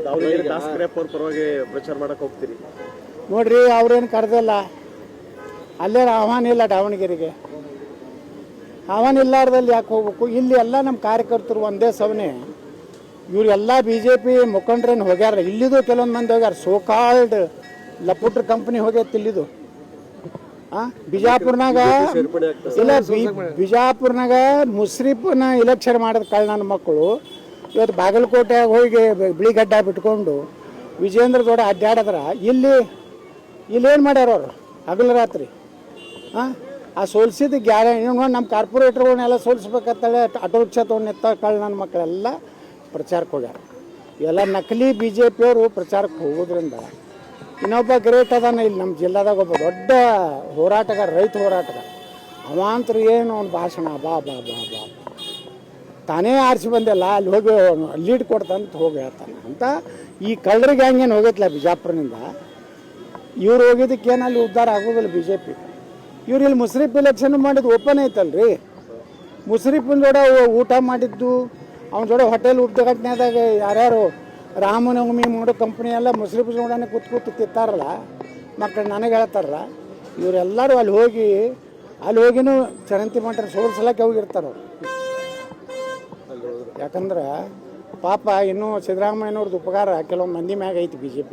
ದಾವಣಗೆರೆ ದಾಸಕರಿಯಪ್ಪ ಅವ್ರ ಪರವಾಗಿ ಪ್ರಚಾರ ಮಾಡಕ್ಕೆ ಹೋಗ್ತೀರಿ? ನೋಡ್ರಿ, ಅವ್ರೇನು ಕರೆದಿಲ್ಲ, ಅಲ್ಲೇ ಆಹ್ವಾನ ಇಲ್ಲ ದಾವಣಗೆರೆಗೆ. ಆಹ್ವಾನ ಇಲ್ಲಾರ್ದಲ್ಲಿ ಯಾಕೆ ಹೋಗ್ಬೇಕು? ಇಲ್ಲಿ ಎಲ್ಲ ನಮ್ಮ ಕಾರ್ಯಕರ್ತರು ಒಂದೇ ಸವನೆ. ಇವರೆಲ್ಲ BJP ಮುಖಂಡ್ರೇನು ಹೋಗ್ಯಾರ, ಇಲ್ಲಿದು ಕೆಲವೊಂದು ಮಂದಿ ಹೋಗ್ಯಾರ. ಸೋಕಾಲ್ಡ್ ಲಪುಟ್ರ ಕಂಪ್ನಿ ಹೋಗೈತಿ ಇಲ್ಲಿದು. ಬಿಜಾಪುರ್ನಾಗ ಇಲ್ಲ, ಬಿಜಾಪುರ್ನಾಗ ಮುಸ್ರಿಫ್ನ ಇಲೆಕ್ಷನ್ ಮಾಡಿದ ನನ್ನ ಮಕ್ಕಳು ಇವತ್ತು ಬಾಗಲಕೋಟೆಯಾಗ ಹೋಗಿ ಬಿಳಿಗಡ್ಡ ಬಿಟ್ಕೊಂಡು ವಿಜೇಂದ್ರ ಜೋಡ ಅಡ್ಡಾಡಿದ್ರ ಇಲ್ಲೇನು ಮಾಡ್ಯಾರ ಅವರು ಹಗಲು ರಾತ್ರಿ? ಆ ಸೋಲ್ಸಿದ ಗ್ಯಾರಂಟಿ ನೋಡಿ, ನಮ್ಮ ಕಾರ್ಪೊರೇಟರ್ಗಳನ್ನೆಲ್ಲ ಸೋಲಿಸ್ಬೇಕಂತೇಳಿ ಆಟೋ ರಿಕ್ಷಾ ತೊಗೊಂಡು ಎತ್ತ ನನ್ನ ಮಕ್ಕಳೆಲ್ಲ ಪ್ರಚಾರಕ್ಕೆ ಹೋಗ್ಯಾರ. ಇವೆಲ್ಲ ನಕಲಿ BJP ಅವರು ಪ್ರಚಾರಕ್ಕೆ ಹೋಗೋದ್ರಿಂದ. ಇನ್ನೊಬ್ಬ ಗ್ರೇಟ್ ಅದಾನ ಇಲ್ಲಿ ನಮ್ಮ ಜಿಲ್ಲಾದಾಗ, ಒಬ್ಬ ದೊಡ್ಡ ಹೋರಾಟಗಾರ, ರೈತ ಹೋರಾಟಗಾರ. ಅವಾಂತರು ಏನು ಅವ್ನ ಭಾಷಣ, ಬಾ ಬಾ ಬಾ ಬಾ ತಾನೇ ಆರಿಸಿ ಬಂದಿಲ್ಲ, ಅಲ್ಲಿ ಹೋಗಿ ಲೀಡ್ ಕೊಡ್ತಂತ ಹೋಗಿ ಹೇಳ್ತಾನೆ ಅಂತ. ಈ ಕಳ್ಳರಿಗೆ ಹಂಗೇನು ಹೋಗೈತಿಲ್ಲ ಬಿಜಾಪುರನಿಂದ. ಇವ್ರು ಹೋಗಿದ್ದಕ್ಕೇನು ಅಲ್ಲಿ ಉದ್ಧಾರ ಆಗೋದಿಲ್ಲ BJP. ಇವ್ರು ಇಲ್ಲಿ ಮುಸ್ರಿಫ್ ಇಲೆಕ್ಷನ್ ಮಾಡಿದ್ದು ಓಪನ್ ಐತಲ್ರಿ. ಮುಸ್ರಿಫಿನ ಜೋಡ ಊಟ ಮಾಡಿದ್ದು, ಅವನ ಜೋಡ ಹೋಟೆಲ್ ಉದ್ಘಾಟನೆದಾಗ ಯಾರ್ಯಾರು ರಾಮನವಮಿ ಮಾಡೋ ಕಂಪ್ನಿ ಎಲ್ಲ ಮುಸ್ರಿಫ್ ಜೋಡನೆ ಕೂತು ತಿಂತಾರಲ್ಲ ಮಕ್ಕಳು, ನನಗೆ ಹೇಳ್ತಾರಲ್ಲ. ಇವರೆಲ್ಲರೂ ಅಲ್ಲಿ ಹೋಗಿನೂ ಚರಂತಿ ಮಾಡ್ತಾರೆ, ಸೋಲ್ಸಲಕ್ಕೆ ಹೋಗಿರ್ತಾರೆ ಅವ್ರು. ಯಾಕಂದ್ರೆ ಪಾಪ ಇನ್ನೂ ಸಿದ್ದರಾಮಯ್ಯನವ್ರದ್ದು ಉಪಕಾರ ಕೆಲವೊಂದು ಮಂದಿ ಮ್ಯಾಗ ಐತಿ BJP.